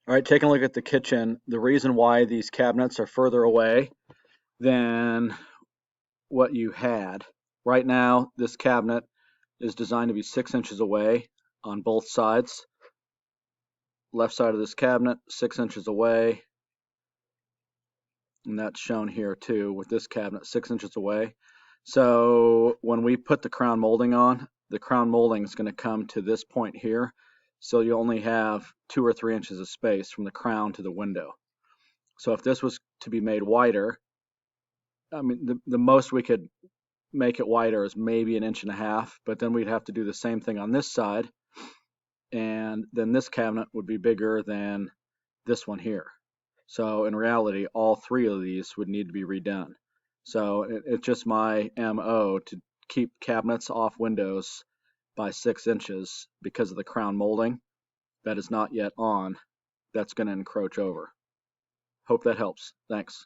All right, taking a look at the kitchen, the reason why these cabinets are further away than what you had. Right now, this cabinet is designed to be 6 inches away on both sides. Left side of this cabinet, 6 inches away, and that's shown here too with this cabinet, 6 inches away. So when we put the crown molding on, the crown molding is going to come to this point here. So you only have 2 or 3 inches of space from the crown to the window. So if this was to be made wider, I mean, the most we could make it wider is maybe 1.5 inches, but then we'd have to do the same thing on this side, and then this cabinet would be bigger than this one here. So in reality, all three of these would need to be redone. So it's just my MO to keep cabinets off windows by 6 inches because of the crown molding that is not yet on. That's going to encroach over. Hope that helps. Thanks.